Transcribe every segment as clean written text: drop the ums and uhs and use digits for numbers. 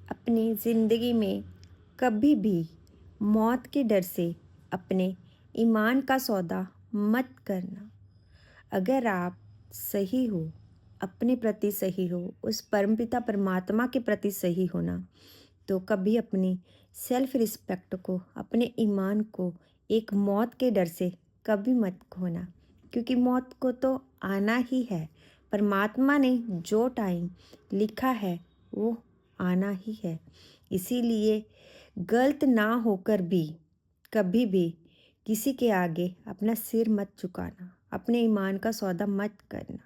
अपनी ज़िंदगी में कभी भी मौत के डर से अपने ईमान का सौदा मत करना। अगर आप सही हो, अपने प्रति सही हो, उस परमपिता परमात्मा के प्रति सही हो ना, तो कभी अपनी सेल्फ रिस्पेक्ट को, अपने ईमान को एक मौत के डर से कभी मत खोना। क्योंकि मौत को तो आना ही है। परमात्मा ने जो टाइम लिखा है वो आना ही है। इसीलिए गलत ना होकर भी कभी भी किसी के आगे अपना सिर मत झुकाना, अपने ईमान का सौदा मत करना।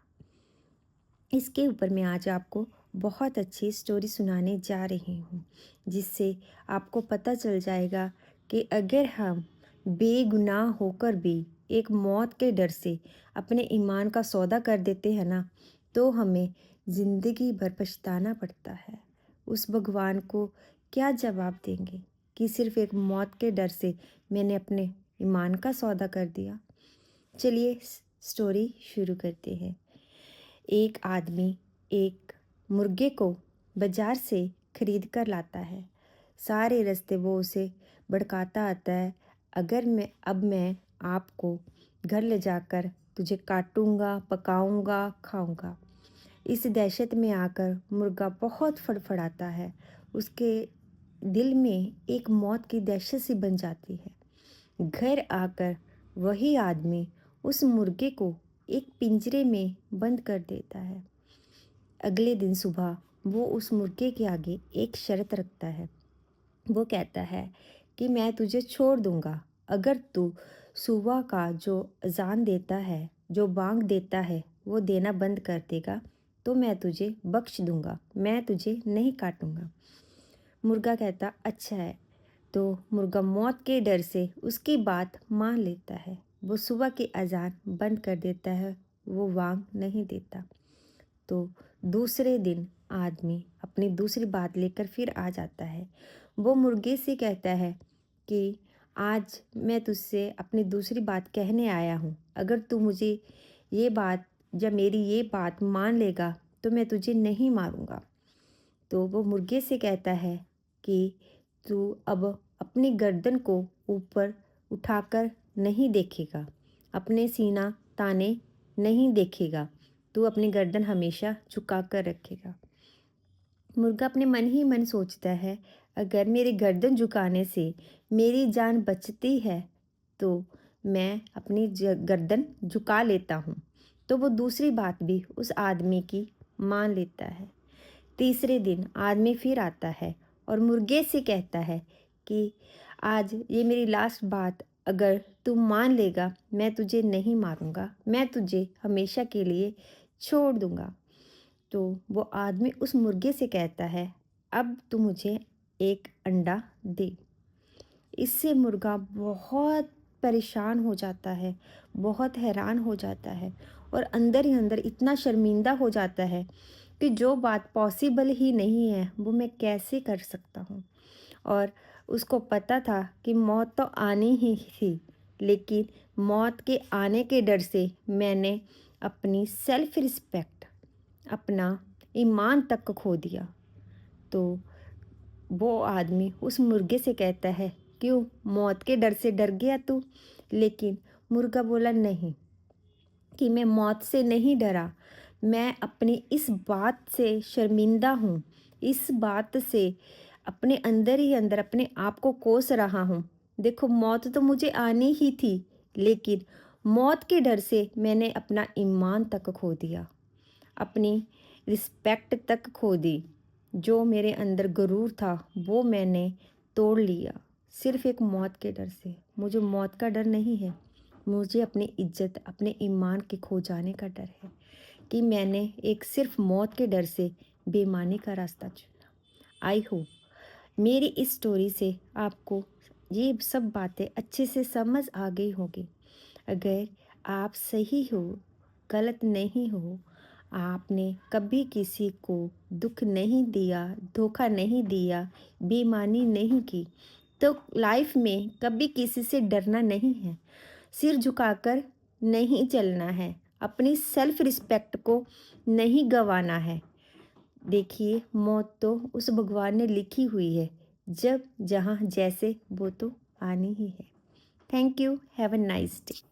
इसके ऊपर मैं आज आपको बहुत अच्छी स्टोरी सुनाने जा रही हूँ, जिससे आपको पता चल जाएगा कि अगर हम बेगुनाह होकर भी एक मौत के डर से अपने ईमान का सौदा कर देते हैं ना, तो हमें ज़िंदगी भर पछताना पड़ता है। उस भगवान को क्या जवाब देंगे कि सिर्फ़ एक मौत के डर से मैंने अपने ईमान का सौदा कर दिया। चलिए स्टोरी शुरू करते हैं। एक आदमी एक मुर्गे को बाजार से खरीद कर लाता है। सारे रास्ते वो उसे भड़काता आता है, अगर मैं आपको घर ले जाकर तुझे काटूंगा, पकाऊंगा, खाऊंगा। इस दहशत में आकर मुर्गा बहुत फड़फड़ाता है। उसके दिल में एक मौत की दहशत सी बन जाती है। घर आकर वही आदमी उस मुर्गे को एक पिंजरे में बंद कर देता है। अगले दिन सुबह वो उस मुर्गे के आगे एक शर्त रखता है। वो कहता है कि मैं तुझे छोड़ दूंगा अगर तू सुबह का जो अजान देता है, जो बांग देता है, वो देना बंद कर देगा तो मैं तुझे बख्श दूंगा, मैं तुझे नहीं काटूंगा। मुर्गा कहता अच्छा है। तो मुर्गा मौत के डर से उसकी बात मान लेता है। वो सुबह की अजान बंद कर देता है, वो वांग नहीं देता। तो दूसरे दिन आदमी अपनी दूसरी बात लेकर फिर आ जाता है। वो मुर्गे से कहता है कि आज मैं तुझसे अपनी दूसरी बात कहने आया हूँ। अगर तू मुझे ये बात या मेरी ये बात मान लेगा तो मैं तुझे नहीं मारूंगा। तो वो मुर्गे से कहता है कि तू अब अपनी गर्दन को ऊपर उठाकर नहीं देखेगा, अपने सीना ताने नहीं देखेगा, तू अपनी गर्दन हमेशा झुका कर रखेगा। मुर्गा अपने मन ही मन सोचता है, अगर मेरी गर्दन झुकाने से मेरी जान बचती है तो मैं अपनी गर्दन झुका लेता हूँ। तो वो दूसरी बात भी उस आदमी की मान लेता है। तीसरे दिन आदमी फिर आता है और मुर्गे से कहता है कि आज ये मेरी लास्ट बात अगर तू मान लेगा मैं तुझे नहीं मारूंगा, मैं तुझे हमेशा के लिए छोड़ दूंगा। तो वो आदमी उस मुर्गे से कहता है अब तू मुझे एक अंडा दे। इससे मुर्गा बहुत परेशान हो जाता है, बहुत हैरान हो जाता है और अंदर ही अंदर इतना शर्मिंदा हो जाता है कि जो बात पॉसिबल ही नहीं है वो मैं कैसे कर सकता हूँ। और उसको पता था कि मौत तो आनी ही थी, लेकिन मौत के आने के डर से मैंने अपनी सेल्फ रिस्पेक्ट, अपना ईमान तक खो दिया। तो वो आदमी उस मुर्गे से कहता है क्यों, मौत के डर से डर गया तू? लेकिन मुर्गा बोला नहीं, कि मैं मौत से नहीं डरा, मैं अपनी इस बात से शर्मिंदा हूँ, इस बात से अपने अंदर ही अंदर अपने आप को कोस रहा हूँ। देखो मौत तो मुझे आनी ही थी, लेकिन मौत के डर से मैंने अपना ईमान तक खो दिया, अपनी रिस्पेक्ट तक खो दी। जो मेरे अंदर गुरूर था वो मैंने तोड़ लिया, सिर्फ एक मौत के डर से। मुझे मौत का डर नहीं है, मुझे अपनी इज्जत, अपने ईमान के खो जाने का डर है कि मैंने एक सिर्फ मौत के डर से बेईमानी का रास्ता चुना। आई होप मेरी इस स्टोरी से आपको ये सब बातें अच्छे से समझ आ गई होगी। अगर आप सही हो, गलत नहीं हो, आपने कभी किसी को दुख नहीं दिया, धोखा नहीं दिया, बेईमानी नहीं की, तो लाइफ में कभी किसी से डरना नहीं है, सिर झुकाकर नहीं चलना है, अपनी सेल्फ रिस्पेक्ट को नहीं गंवाना है। देखिए, मौत तो उस भगवान ने लिखी हुई है, जब जहाँ जैसे वो तो आनी ही है। Thank you, have a nice day.